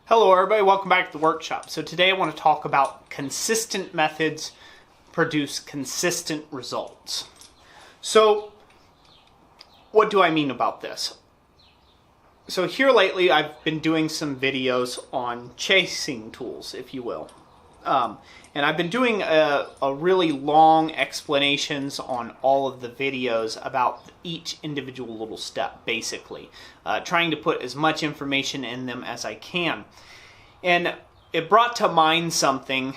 Hello everybody, welcome back to the workshop. So today I want to talk about consistent methods produce consistent results. So what do I mean about this? So here lately I've been doing some videos on chasing tools, if you will. And I've been doing a really long explanations on all of the videos about each individual little step, basically. Trying to put as much information in them as I can. And it brought to mind something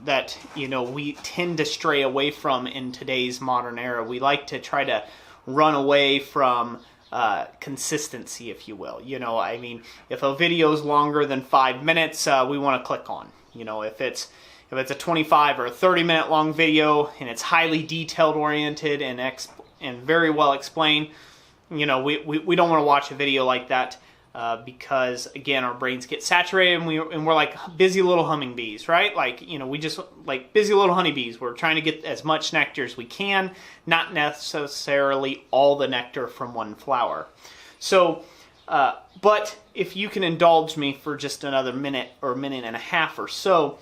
that, we tend to stray away from in today's modern era. We like to try to run away from consistency, if you will. If a video is longer than 5 minutes, we want to click on. If it's a 25 or a 30-minute long video and it's highly detailed oriented and very well explained, we don't want to watch a video like that because again our brains get saturated and we're like busy little humming bees, right? We just like busy little honeybees. We're trying to get as much nectar as we can, not necessarily all the nectar from one flower. So but if you can indulge me for just another minute or minute and a half or so,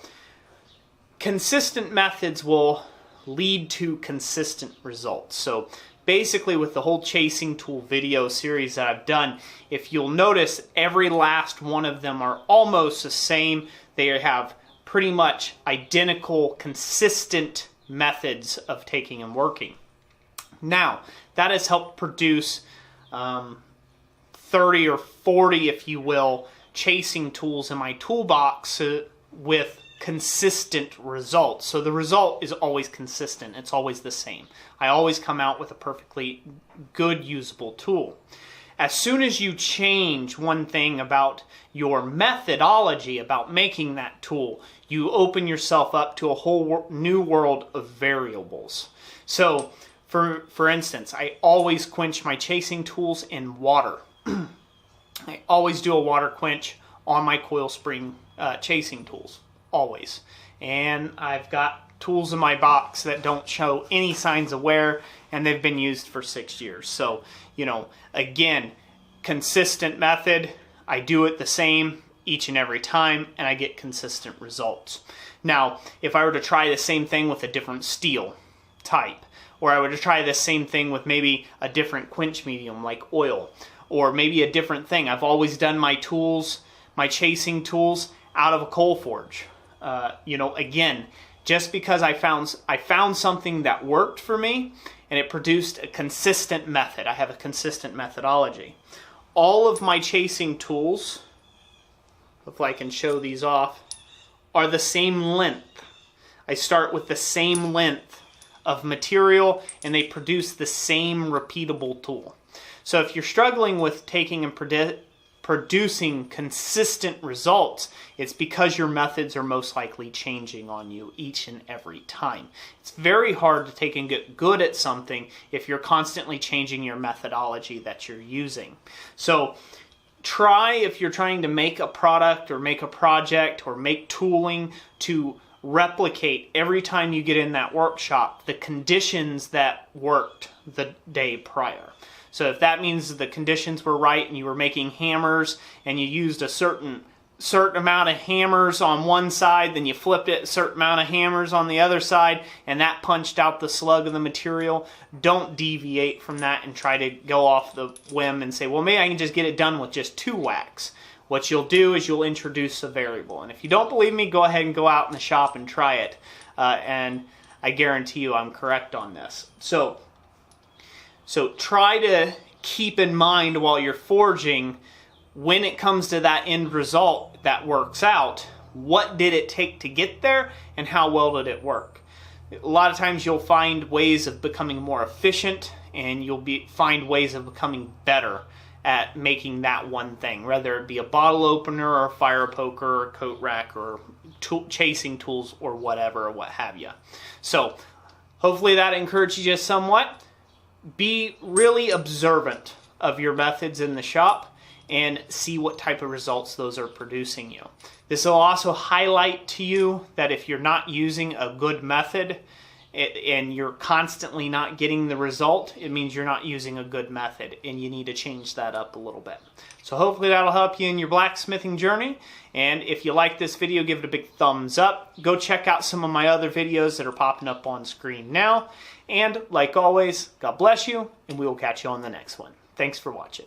consistent methods will lead to consistent results. So basically with the whole chasing tool video series that I've done, if you'll notice, every last one of them are almost the same. They have pretty much identical, consistent methods of taking and working. Now, that has helped produce 30 or 40, if you will, chasing tools in my toolbox with consistent results. So the result is always consistent. It's always the same. I always come out with a perfectly good usable tool. As soon as you change one thing about your methodology about making that tool, you open yourself up to a whole new world of variables. So for instance, I always quench my chasing tools in water. I always do a water quench on my coil spring chasing tools. Always. And I've got tools in my box that don't show any signs of wear, and they've been used for 6 years. So, again, consistent method. I do it the same each and every time, and I get consistent results. Now, if I were to try the same thing with a different steel type, or I were to try the same thing with maybe a different quench medium like oil, or maybe a different thing. I've always done my tools, my chasing tools, out of a coal forge. Again, just because I found something that worked for me and it produced a consistent method. I have a consistent methodology. All of my chasing tools, if I can show these off, are the same length. I start with the same length of material and they produce the same repeatable tool. So if you're struggling with taking and producing consistent results, it's because your methods are most likely changing on you each and every time. It's very hard to take and get good at something if you're constantly changing your methodology that you're using. So try, if you're trying to make a product or make a project or make tooling, to replicate every time you get in that workshop the conditions that worked the day prior. So if that means the conditions were right and you were making hammers and you used a certain amount of hammers on one side, then you flipped it a certain amount of hammers on the other side, and that punched out the slug of the material, don't deviate from that and try to go off the whim and say, well, maybe I can just get it done with just 2 whacks. What you'll do is you'll introduce a variable. And if you don't believe me, go ahead and go out in the shop and try it. And I guarantee you I'm correct on this. So try to keep in mind while you're forging, when it comes to that end result that works out, what did it take to get there and how well did it work? A lot of times you'll find ways of becoming more efficient and you'll find ways of becoming better at making that one thing, whether it be a bottle opener or a fire poker or a coat rack or chasing tools or whatever or what have you. So hopefully that encourages you somewhat. Be really observant of your methods in the shop and see what type of results those are producing you. This will also highlight to you that if you're not using a good method, and you're constantly not getting the result, it means you're not using a good method, and you need to change that up a little bit. So hopefully that'll help you in your blacksmithing journey. And if you like this video, give it a big thumbs up. Go check out some of my other videos that are popping up on screen now. And like always, God bless you, and we will catch you on the next one. Thanks for watching.